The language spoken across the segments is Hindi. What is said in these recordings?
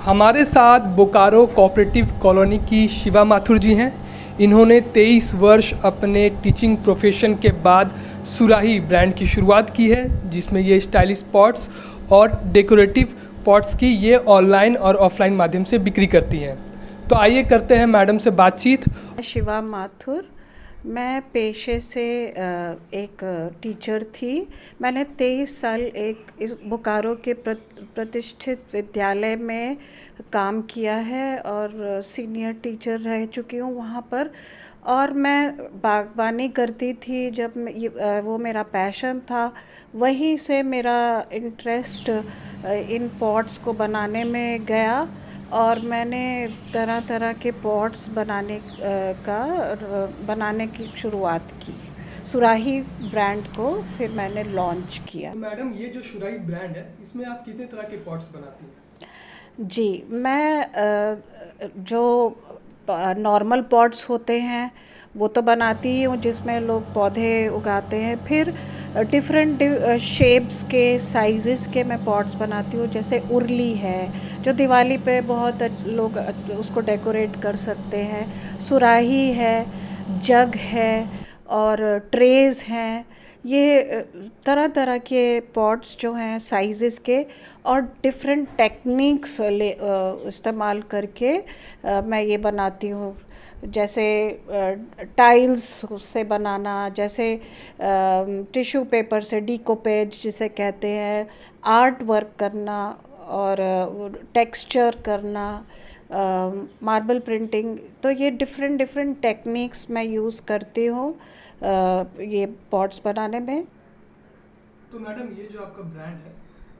हमारे साथ बोकारो कोऑपरेटिव कॉलोनी की शिवा माथुर जी हैं। इन्होंने 23 वर्ष अपने टीचिंग प्रोफेशन के बाद सुराही ब्रांड की शुरुआत की है, जिसमें ये स्टाइलिश पॉट्स और डेकोरेटिव पॉट्स की ये ऑनलाइन और ऑफलाइन माध्यम से बिक्री करती हैं। तो आइए करते हैं मैडम से बातचीत। शिवा माथुर, मैं पेशे से एक टीचर थी। मैंने 23 साल इस बोकारो के प्रतिष्ठित विद्यालय में काम किया है और सीनियर टीचर रह चुकी हूँ वहाँ पर। और मैं बागवानी करती थी, वो मेरा पैशन था। वहीं से मेरा इंटरेस्ट इन पॉट्स को बनाने में गया और मैंने तरह तरह के पॉट्स बनाने की शुरुआत की। सुराही ब्रांड को फिर मैंने लॉन्च किया। मैडम, ये जो सुराही ब्रांड है, इसमें आप कितने तरह के पॉट्स बनाती हैं? जी, मैं जो नॉर्मल पॉट्स होते हैं वो तो बनाती ही हूँ, जिसमें लोग पौधे उगाते हैं। फिर डिफरेंट शेप्स के, साइज़ेस के मैं पॉट्स बनाती हूँ। जैसे उर्ली है जो दिवाली पे बहुत लोग उसको डेकोरेट कर सकते हैं। सुराही है, जग है और ट्रेज़ हैं। ये तरह तरह के पॉट्स जो हैं साइज़ेस के और डिफरेंट टेक्निक्स इस्तेमाल करके मैं ये बनाती हूँ। जैसे टाइल्स से बनाना, जैसे टिश्यू पेपर से डीकोपेज जिसे कहते हैं, आर्ट वर्क करना और टेक्सचर करना, मार्बल प्रिंटिंग। तो ये डिफरेंट टेक्निक्स मैं यूज़ करती हूँ ये पॉट्स बनाने में। तो मैडम, ये जो आपका ब्रांड है,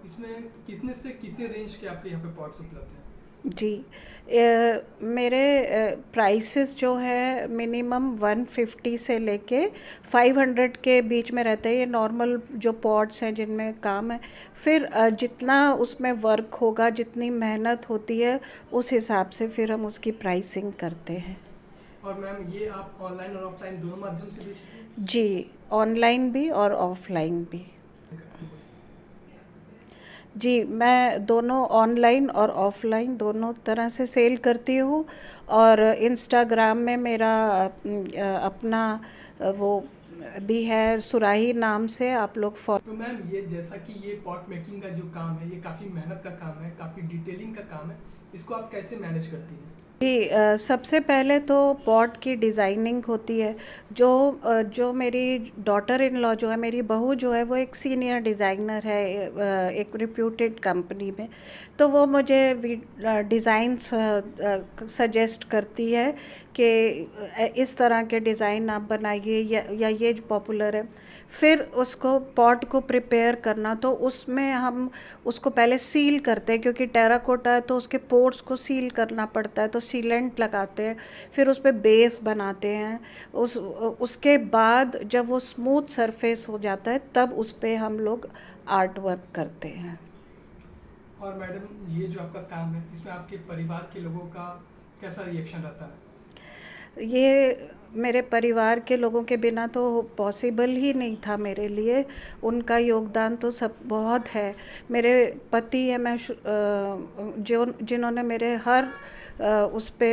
इसमें कितने से कितने रेंज के आपके यहाँ पे पॉट्स उपलब्ध हैं? जी, मेरे प्राइसेस जो है मिनिमम 150 से लेके 500 के बीच में रहते हैं। ये नॉर्मल जो पॉट्स हैं जिनमें काम है। फिर जितना उसमें वर्क होगा, जितनी मेहनत होती है, उस हिसाब से फिर हम उसकी प्राइसिंग करते हैं। और मैम, ये आप ऑनलाइन और ऑफलाइन दोनों माध्यम से बेचते हैं? जी, ऑनलाइन भी और ऑफलाइन भी। जी, मैं दोनों ऑनलाइन और ऑफ़लाइन दोनों तरह से सेल करती हूँ। और इंस्टाग्राम में मेरा अपना वो भी है, सुराही नाम से आप लोग तो मैम, ये जैसा कि ये पॉट मेकिंग का जो काम है, ये काफ़ी मेहनत का काम है, काफ़ी डिटेलिंग का काम है, इसको आप कैसे मैनेज करती हैं? जी, सबसे पहले तो पॉट की डिज़ाइनिंग होती है। जो मेरी डॉटर इन लॉ जो है, मेरी बहू जो है, वो एक सीनियर डिज़ाइनर है एक रिप्यूटेड कंपनी में। तो वो मुझे डिज़ाइंस सजेस्ट करती है कि इस तरह के डिज़ाइन आप बनाइए या ये जो पॉपुलर है। फिर उसको पॉट को प्रिपेयर करना, तो उसमें हम उसको पहले सील करते हैं, क्योंकि टेराकोटा है तो उसके पोर्स को सील करना पड़ता है, तो सीलेंट लगाते हैं। फिर उस पे बेस बनाते हैं। उसके बाद जब वो स्मूथ सरफेस हो जाता है, तब उस पे हम लोग आर्ट वर्क करते हैं। और मैडम, ये जो आपका काम है, इसमें आपके परिवार के लोगों का कैसा रिएक्शन रहता है? ये मेरे परिवार के लोगों के बिना तो पॉसिबल ही नहीं था मेरे लिए। उनका योगदान तो सब बहुत है। मेरे पति हैं, जिन्होंने मेरे हर उस पे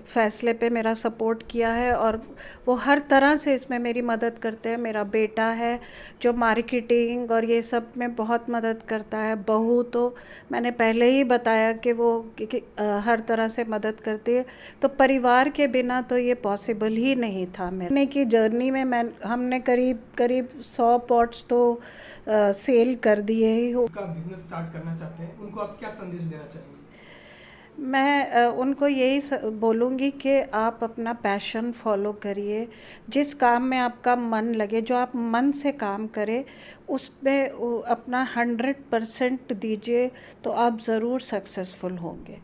फैसले पे मेरा सपोर्ट किया है और वो हर तरह से इसमें मेरी मदद करते हैं। मेरा बेटा है जो मार्केटिंग और ये सब में बहुत मदद करता है। बहू तो मैंने पहले ही बताया कि वो हर तरह से मदद करती है। तो परिवार के बिना तो ये पॉसिबल ही नहीं था। मेरे की जर्नी में हमने करीब 100 पॉट्स तो सेल कर दिए ही हो। उनका बिजनेस स्टार्ट करना चाहते हैं, उनको आप क्या संदेश देना चाहेंगे? मैं उनको यही बोलूँगी कि आप अपना पैशन फॉलो करिए। जिस काम में आपका मन लगे, जो आप मन से काम करें, उसमें अपना 100% दीजिए, तो आप ज़रूर सक्सेसफुल होंगे।